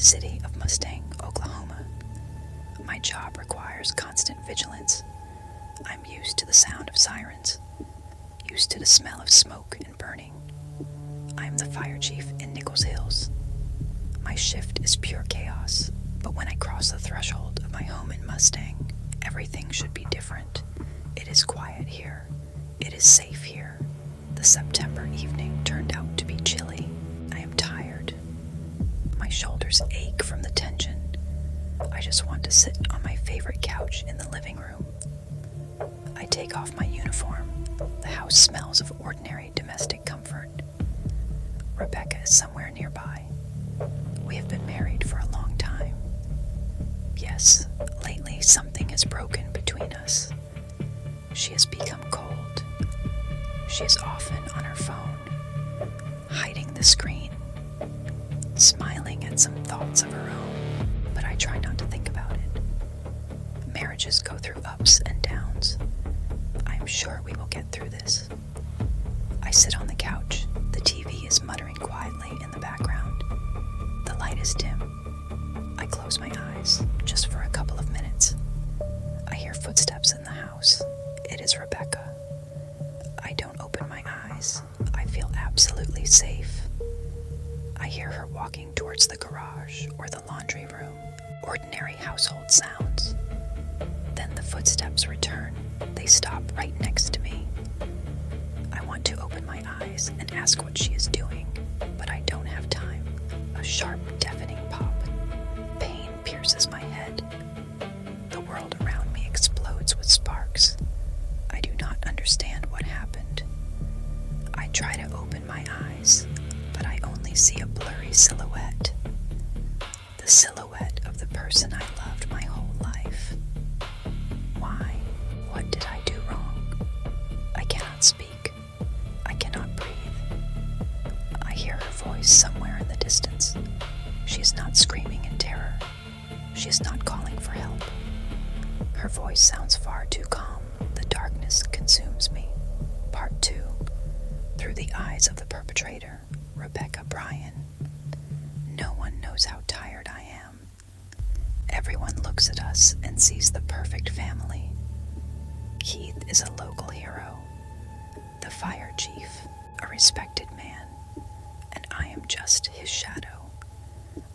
city of Mustang, Oklahoma. My job requires constant vigilance. I'm used to the sound of sirens, used to the smell of smoke and burning. I'm the fire chief in Nichols Hills. My shift is pure chaos, but when I cross the threshold of my home in Mustang, everything should be different. It is quiet here. It is safe here. The September evening turned out to be chilly. I am tired. My shoulders ache from the tension. I just want to sit on my favorite couch in the living room. I take off my uniform. The house smells of ordinary domestic comfort. Rebecca is somewhere nearby. We have been married for a long time. Yes, lately something has broken between us. She has become cold. She is often on her phone, hiding the screen, smiling at some thoughts of her own, but I try not to think about it. Marriages go through ups and downs. I am sure we will get through this. I sit on the couch. The TV is muttering quietly in the background. The light is dim. I close my eyes, just for a couple of minutes. I hear footsteps in the house. It is Rebecca. I don't open my eyes. I feel absolutely safe. I hear her walking towards the garage or the laundry room. Ordinary household sounds. Then the footsteps return. They stop right next to me. I want to open my eyes and ask what she is doing, but I don't have time. A sharp, deafening pop. Pain pierces my head. The world around me explodes with sparks. I do not understand what happened. I try to open my eyes, but I only see a blurry silhouette. The silhouette of the person I loved my whole life. Why? What did I do wrong? I cannot speak. I cannot breathe. I hear her voice somewhere in the distance. She is not screaming in terror. She is not calling for help. Her voice sounds far too calm. The darkness consumes me. Part 2. Through the eyes of the perpetrator, Rebecca Bryan. No one knows how tired I am. Everyone looks at us and sees the perfect family. Keith is a local hero, the fire chief, a respected man, and I am just his shadow.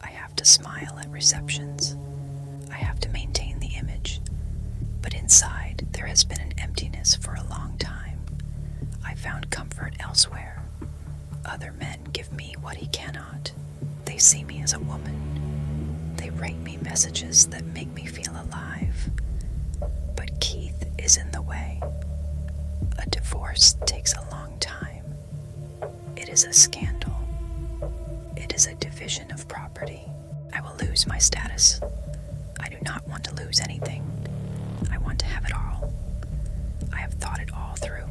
I have to smile at receptions. I have to maintain the image. But inside, there has been an emptiness for a long time. I found comfort elsewhere. Other men give me what he cannot. They see me as a woman. They write me messages that make me feel alive. But Keith is in the way. A divorce takes a long time. It is a scandal. It is a division of property. I will lose my status. I do not want to lose anything. I want to have it all. I have thought it all through.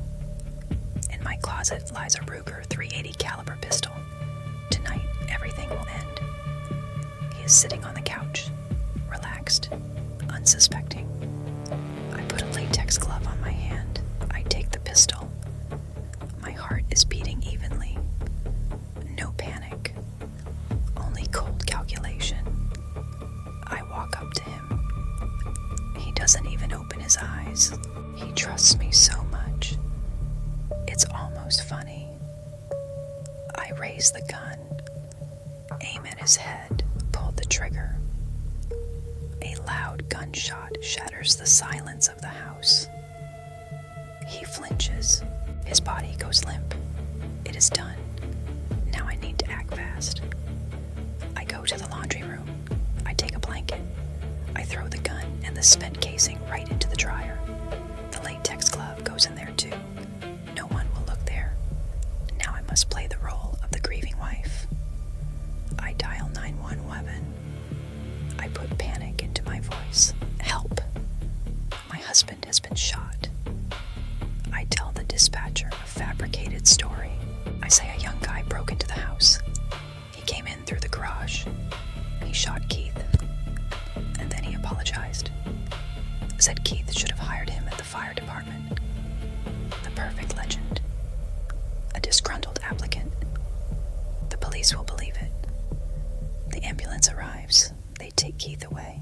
In my closet lies a Ruger 380 caliber pistol. Tonight, everything will end. He is sitting on the couch, relaxed, unsuspecting. I put a latex glove on my hand. I take the pistol. My heart is beating evenly. No panic. Only cold calculation. I walk up to him. He doesn't even open his eyes. He trusts me so much. It's almost funny. I raise the gun, aim at his head, pull the trigger. A loud gunshot shatters the silence of the house. He flinches. His body goes limp. It is done. Now I need to act fast. I go to the laundry room. I take a blanket. I throw the gun and the spent casing right into the dryer. The latex glove goes in there too. No one will look there. Now I must play the role of the grieving wife. I dial 911. I put panic into my voice. Help! My husband has been shot. I tell the dispatcher a fabricated story. I say a young guy broke into the house. He came in through the garage. He shot Keith. And then he apologized. Said Keith should have hired him at the fire department. The perfect legend. A disgruntled applicant. The police will believe it. The ambulance arrives. They take Keith away.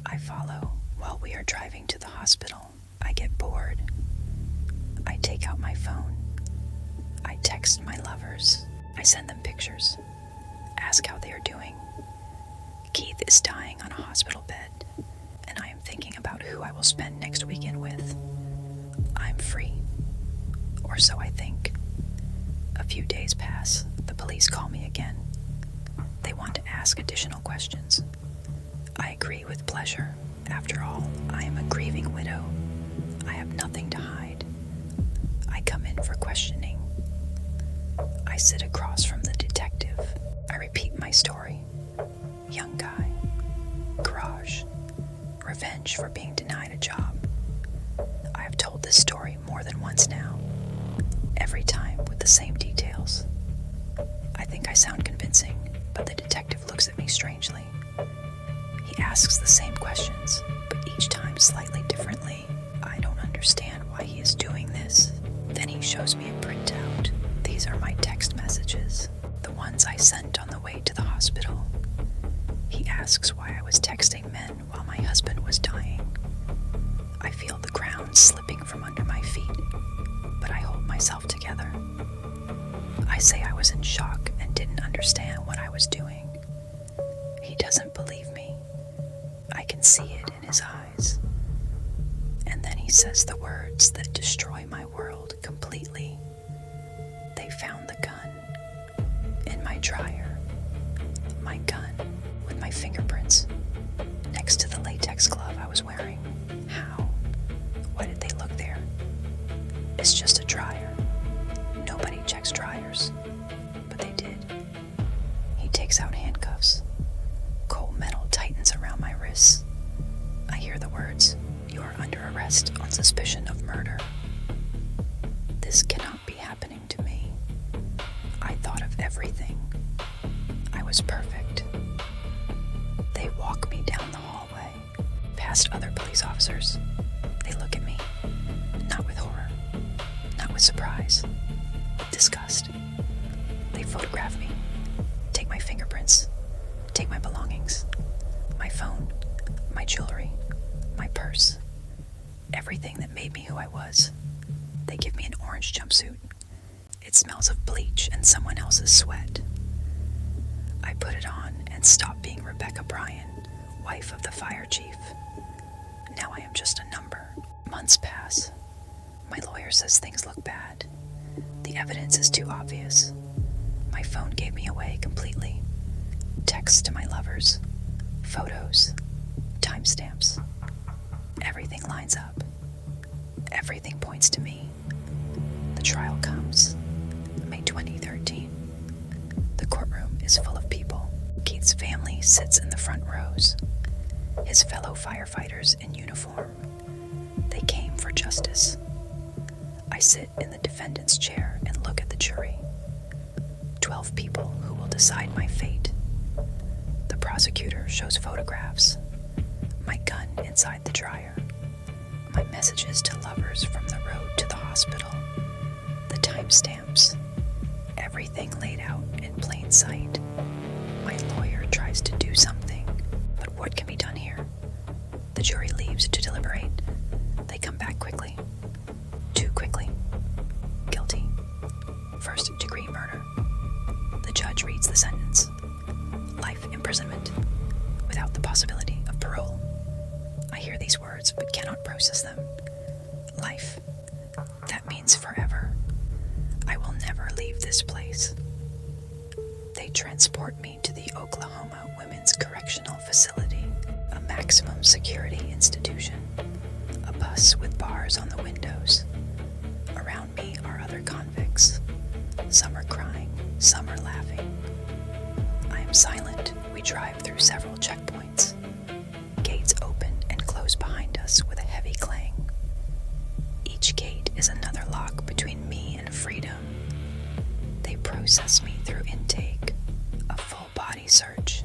I follow. While we are driving to the hospital, I get bored. I take out my phone. I text my lovers. I send them pictures. Ask how they are doing. Keith is dying on a hospital bed, and I am thinking about who I will spend next weekend with. I'm free. Or so I think. A few days pass. The police call me again. They want to ask additional questions. I agree with pleasure. After all, I am a grieving widow. I have nothing to hide. I come in for questioning. I sit across from the detective. I repeat my story. Young guy. Garage. Revenge for being denied a job. I have told this story more than once now. Every time with the same details. I think I sound convincing, but the detective looks at me strangely. He asks the same questions, but each time slightly differently. I don't understand why he is doing this. Then he shows me a printout. These are my text messages, the ones I sent on the way to the hospital. He asks why I was texting men while my husband was dying. I feel the ground slipping from under my feet, but I hold myself together. I say I was in shock and didn't understand what I was doing. He doesn't believe me. I can see it in his eyes. And then he says the words that destroy my world completely. They found the gun in my dryer. My gun with my fingerprints next to the latex glove I was wearing. How? Why did they look there? It's just a dryer. Nobody checks dryers, but they did. He takes out handcuffs. Cold metal tightens around my wrists. I hear the words, "You are under arrest on suspicion of murder." This cannot be happening to me. I thought of everything. I was perfect. They walk me down the hallway, past other police officers. They look at me, not with horror, not with surprise, with disgust. They photograph me, take my fingerprints, take my belongings, my phone, my jewelry, my purse, everything that made me who I was. They give me an orange jumpsuit. It smells of bleach and someone else's sweat. I put it on and stop being Rebecca Bryan, wife of the fire chief. Now I am just a number. Months pass. My lawyer says things look bad. The evidence is too obvious. My phone gave me away completely. Texts to my lovers, photos, timestamps. Everything lines up. Everything points to me. The trial comes. May 2013. The courtroom is full of people. Keith's family sits in the front rows. His fellow firefighters in uniform. They came for justice. I sit in the defendant's chair and look at the jury. 12 people who will decide my fate. The prosecutor shows photographs. My gun inside the dryer. My messages to lovers from the road to the hospital. The timestamps. Everything laid out in plain sight. My lawyer tries to do something, but what can be done here? The jury leaves to deliberate. They come back quickly. Too quickly. Guilty. First-degree murder. The judge reads the sentence. Life imprisonment, without the possibility of parole. I hear these words, but cannot process them. Life. That means forever. I will never leave this place. They transport me to the Oklahoma Women's Correctional Facility, a maximum security institution. A bus with bars on the windows. Around me are other convicts. Some are crying, some are laughing. I am silent. We drive through several checkpoints. Gates open and close behind us with a heavy clang. Each gate is another lock between me and freedom. They process me through intake, a full body search,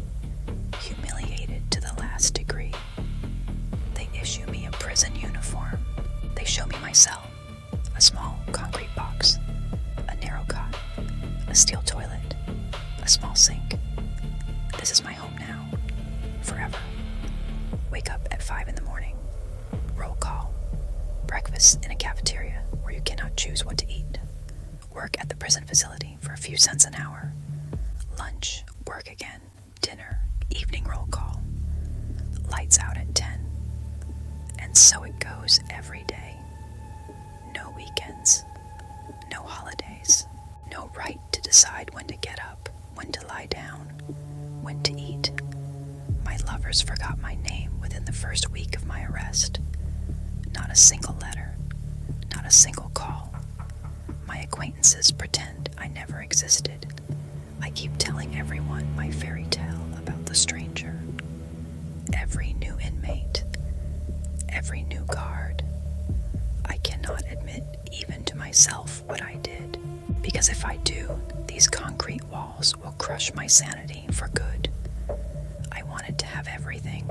humiliated to the last degree. They issue me a prison uniform. They show me my cell, a small concrete box, a narrow cot, a steel toilet, a small sink. This is my home now. Forever. Wake up at 5 in the morning. Roll call. Breakfast in a cafeteria where you cannot choose what to eat. Work at the prison facility for a few cents an hour. Lunch, work again, dinner, evening roll call. Lights out at 10. And so it goes every day. No weekends. No holidays. No right to decide when to get up, when to lie down, when to eat. My lovers forgot my name within the first week of my arrest. Not a single letter. Not a single call. My acquaintances pretend I never existed. I keep telling everyone my fairy tale about the stranger. Every new inmate. Every new guard. I cannot admit even to myself what I did. Because if I do, these concrete walls will crush my sanity for good. I wanted to have everything.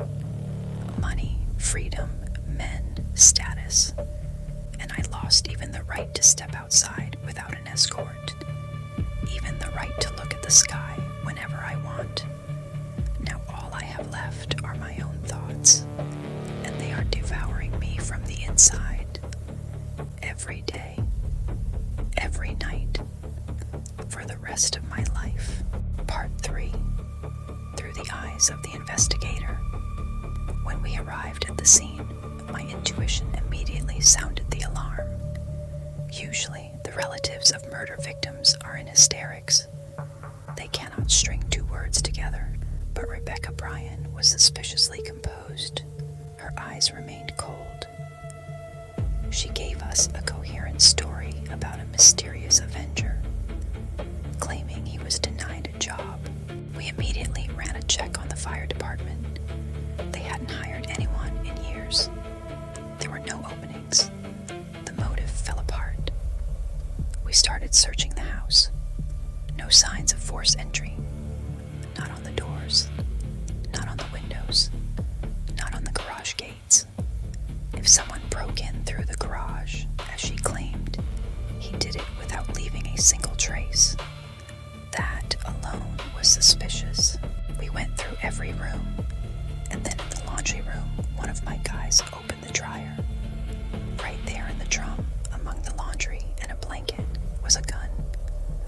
Money, freedom, men, status. And I lost even the right to step outside without an escort. Even the right to look at the sky whenever I want. Now all I have left are my own thoughts, and they are devouring me from the inside. Every day, every night, for the rest of my life. Part 3. Through the eyes of the investigator. When we arrived at the scene, my intuition immediately sounded the alarm. Usually, the relatives of murder victims are in hysterics. They cannot string two words together, but Rebecca Bryan was suspiciously composed. Her eyes remained cold. She gave us a coherent story about a mysterious avenger, claiming he was denied a job. We immediately ran a check on the fire department. They hadn't hired anyone in years. There were no openings. The motive fell apart. We started searching the house. No signs of forced entry. Not on the doors. Not on the windows. Not on the garage gates. If someone broke in through the garage, as she claimed, he did it without leaving a single trace. That alone was suspicious. We went through every room, and then in the laundry room, one of my guys opened the dryer. Right there in the drum, among the laundry and a blanket, was a gun,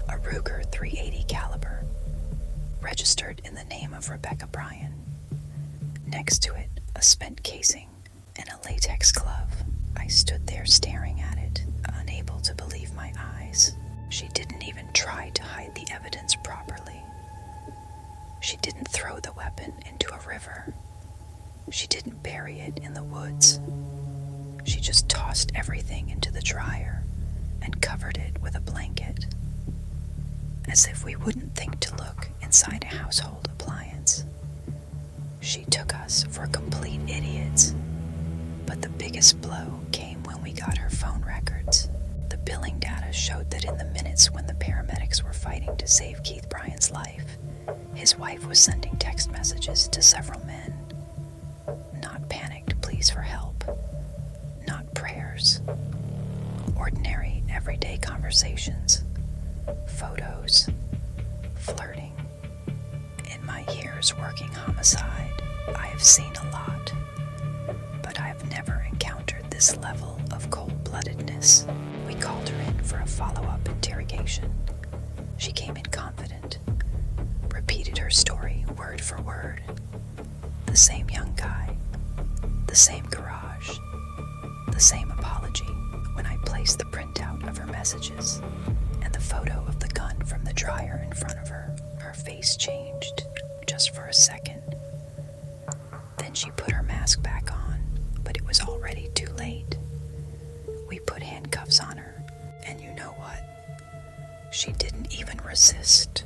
a Ruger 380 caliber, registered in the name of Rebecca Bryan. Next to it, a spent casing and a latex glove. I stood there staring at it, unable to believe my eyes. She didn't even try to hide the evidence properly. She didn't throw the weapon into a river. She didn't bury it in the woods. She just tossed everything into the dryer and covered it with a blanket. As if we wouldn't think to look inside a household appliance. She took us for complete idiots. But the biggest blow came when we got her phone records. The billing data showed that in the minutes when the paramedics were fighting to save Keith Bryan's life, his wife was sending text messages to several men. Not panicked pleas for help. Not prayers. Ordinary, everyday conversations. Photos. Flirting. In my years working homicide, I have seen a lot. But I've never encountered this level of cold-bloodedness. We called her in for a follow-up interrogation. She came in confident, repeated her story word for word. The same young guy, the same garage, the same apology when I placed the printout of her messages and the photo of the gun from the dryer in front of her. Her face changed, just for a second. Then she put her mask back on, but it was already too late. We put handcuffs on her, and you know what? She didn't even resist.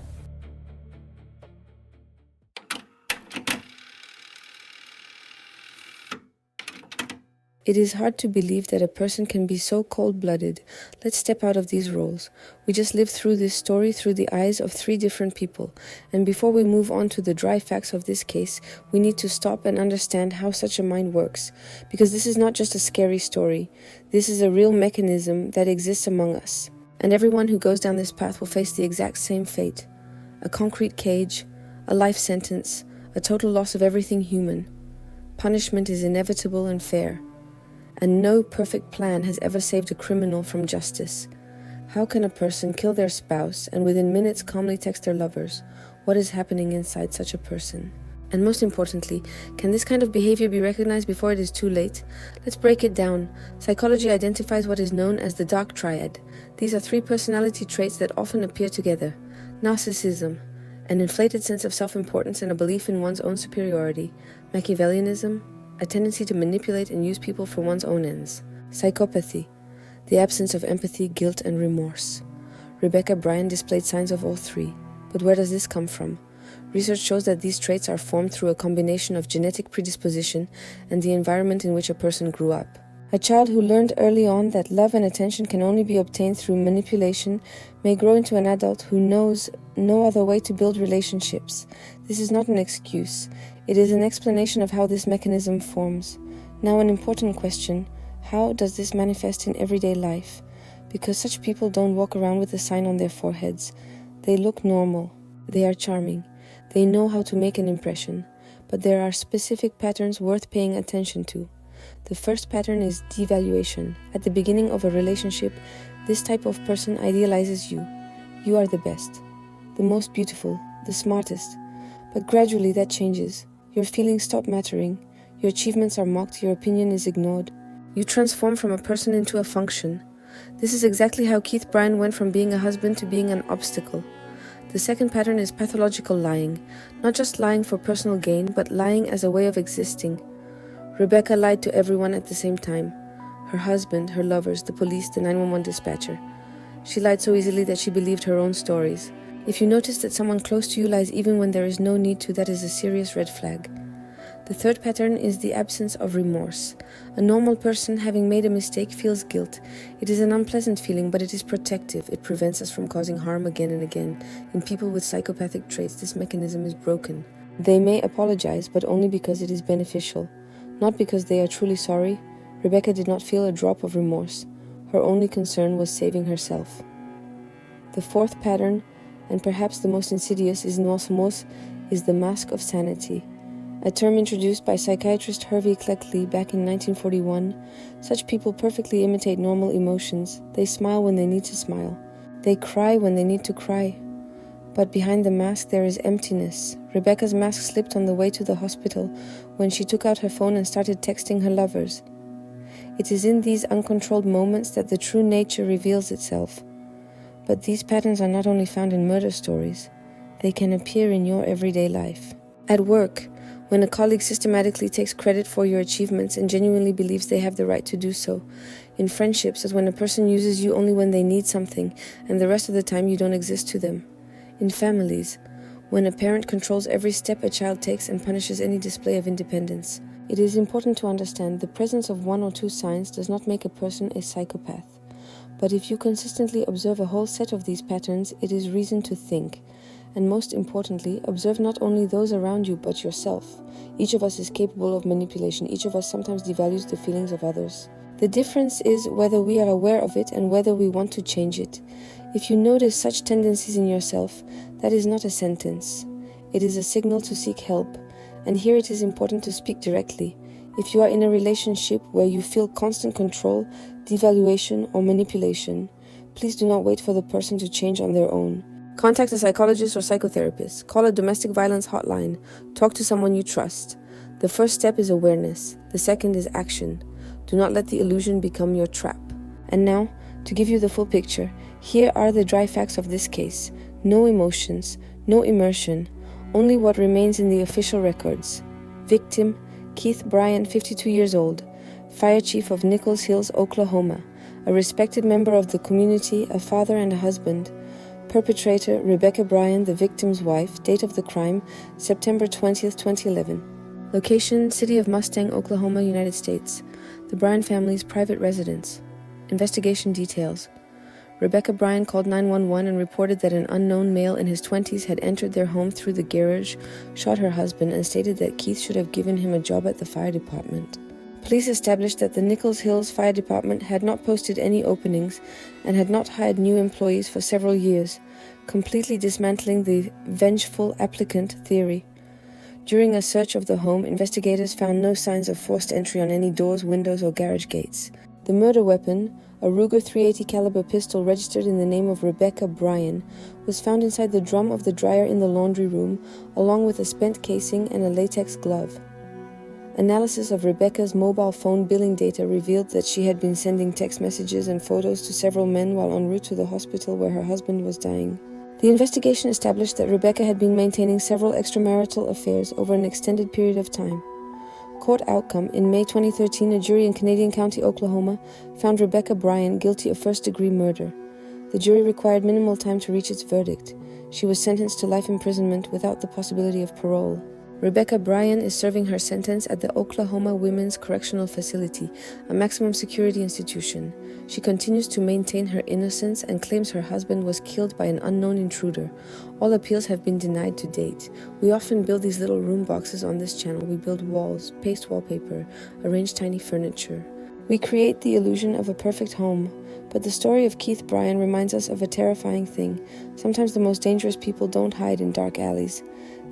It is hard to believe that a person can be so cold-blooded. Let's step out of these roles. We just lived through this story through the eyes of 3 different people. And before we move on to the dry facts of this case, we need to stop and understand how such a mind works. Because this is not just a scary story. This is a real mechanism that exists among us. And everyone who goes down this path will face the exact same fate. A concrete cage, a life sentence, a total loss of everything human. Punishment is inevitable and fair, and no perfect plan has ever saved a criminal from justice. How can a person kill their spouse and within minutes calmly text their lovers? What is happening inside such a person? And most importantly, can this kind of behavior be recognized before it is too late? Let's break it down. Psychology identifies what is known as the Dark Triad. These are 3 personality traits that often appear together. Narcissism, an inflated sense of self-importance and a belief in one's own superiority. Machiavellianism, a tendency to manipulate and use people for one's own ends. Psychopathy, the absence of empathy, guilt, and remorse. Rebecca Bryan displayed signs of all 3. But where does this come from? Research shows that these traits are formed through a combination of genetic predisposition and the environment in which a person grew up. A child who learned early on that love and attention can only be obtained through manipulation may grow into an adult who knows no other way to build relationships. This is not an excuse. It is an explanation of how this mechanism forms. Now, an important question: how does this manifest in everyday life? Because such people don't walk around with a sign on their foreheads. They look normal. They are charming. They know how to make an impression. But there are specific patterns worth paying attention to. The first pattern is devaluation. At the beginning of a relationship, this type of person idealizes you. You are the best, the most beautiful, the smartest. But gradually that changes. Your feelings stop mattering. Your achievements are mocked. Your opinion is ignored. You transform from a person into a function. This is exactly how Keith Bryan went from being a husband to being an obstacle. The second pattern is pathological lying. Not just lying for personal gain, but lying as a way of existing. Rebecca lied to everyone at the same time. Her husband, her lovers, the police, the 911 dispatcher. She lied so easily that she believed her own stories. If you notice that someone close to you lies even when there is no need to, that is a serious red flag. The third pattern is the absence of remorse. A normal person, having made a mistake, feels guilt. It is an unpleasant feeling, but it is protective. It prevents us from causing harm again and again. In people with psychopathic traits, this mechanism is broken. They may apologize, but only because it is beneficial. Not because they are truly sorry. Rebecca did not feel a drop of remorse. Her only concern was saving herself. The fourth pattern, and perhaps the most insidious, is the mask of sanity. A term introduced by psychiatrist Hervey Cleckley back in 1941. Such people perfectly imitate normal emotions. They smile when they need to smile. They cry when they need to cry. But behind the mask there is emptiness. Rebecca's mask slipped on the way to the hospital when she took out her phone and started texting her lovers. It is in these uncontrolled moments that the true nature reveals itself. But these patterns are not only found in murder stories. They can appear in your everyday life. At work, when a colleague systematically takes credit for your achievements and genuinely believes they have the right to do so. In friendships, as when a person uses you only when they need something and the rest of the time you don't exist to them. In families, when a parent controls every step a child takes and punishes any display of independence. It is important to understand the presence of 1 or 2 signs does not make a person a psychopath. But if you consistently observe a whole set of these patterns, it is reason to think. And most importantly, observe not only those around you, but yourself. Each of us is capable of manipulation. Each of us sometimes devalues the feelings of others. The difference is whether we are aware of it and whether we want to change it. If you notice such tendencies in yourself, that is not a sentence. It is a signal to seek help. And here it is important to speak directly. If you are in a relationship where you feel constant control, devaluation, or manipulation, please do not wait for the person to change on their own. Contact a psychologist or psychotherapist. Call a domestic violence hotline. Talk to someone you trust. The first step is awareness. The second is action. Do not let the illusion become your trap. And now, to give you the full picture, here are the dry facts of this case. No emotions, no immersion, only what remains in the official records. Victim, Keith Bryan, 52 years old, Fire Chief of Nichols Hills, Oklahoma, a respected member of the community, a father and a husband. Perpetrator, Rebecca Bryan, the victim's wife. Date of the crime, September 20th, 2011. Location, City of Mustang, Oklahoma, United States. The Bryan family's private residence. Investigation details. Rebecca Bryan called 911 and reported that an unknown male in his 20s had entered their home through the garage, shot her husband, and stated that Keith should have given him a job at the fire department. Police established that the Nichols Hills Fire Department had not posted any openings and had not hired new employees for several years. completely dismantling the vengeful applicant theory. During a search of the home, investigators found no signs of forced entry on any doors, windows, or garage gates. The murder weapon, a Ruger .380 caliber pistol registered in the name of Rebecca Bryan, was found inside the drum of the dryer in the laundry room, along with a spent casing and a latex glove. Analysis of Rebecca's mobile phone billing data revealed that she had been sending text messages and photos to several men while en route to the hospital where her husband was dying. The investigation established that Rebecca had been maintaining several extramarital affairs over an extended period of time. Court outcome: in May 2013, a jury in Canadian County, Oklahoma, found Rebecca Bryan guilty of first-degree murder. The jury required minimal time to reach its verdict. She was sentenced to life imprisonment without the possibility of parole. Rebecca Bryan is serving her sentence at the Oklahoma Women's Correctional Facility, a maximum security institution. She continues to maintain her innocence and claims her husband was killed by an unknown intruder. All appeals have been denied to date. We often build these little room boxes on this channel. We build walls, paste wallpaper, arrange tiny furniture. We create the illusion of a perfect home. But the story of Keith Bryan reminds us of a terrifying thing. Sometimes the most dangerous people don't hide in dark alleys.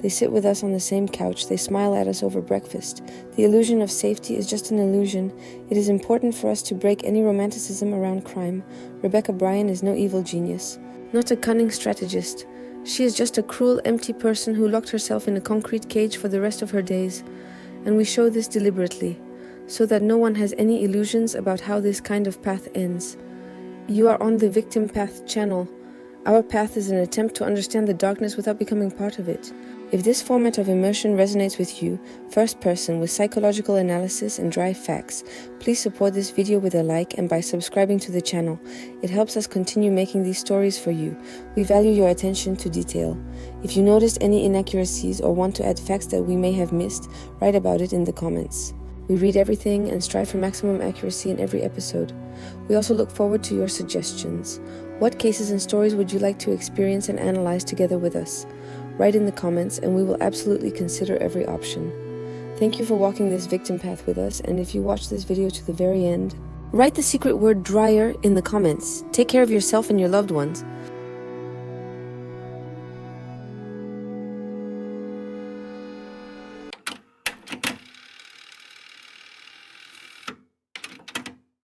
They sit with us on the same couch. They smile at us over breakfast. The illusion of safety is just an illusion. It is important for us to break any romanticism around crime. Rebecca Bryan is no evil genius, not a cunning strategist. She is just a cruel, empty person who locked herself in a concrete cage for the rest of her days. And we show this deliberately, so that no one has any illusions about how this kind of path ends. You are on the Victim Path channel. Our path is an attempt to understand the darkness without becoming part of it. If this format of immersion resonates with you, first person with psychological analysis and dry facts, please support this video with a like and by subscribing to the channel. It helps us continue making these stories for you. We value your attention to detail. If you noticed any inaccuracies or want to add facts that we may have missed, write about it in the comments. We read everything and strive for maximum accuracy in every episode. We also look forward to your suggestions. What cases and stories would you like to experience and analyze together with us? Write in the comments and we will absolutely consider every option. Thank you for walking this victim path with us, and if you watch this video to the very end, write the secret word dryer in the comments. Take care of yourself and your loved ones.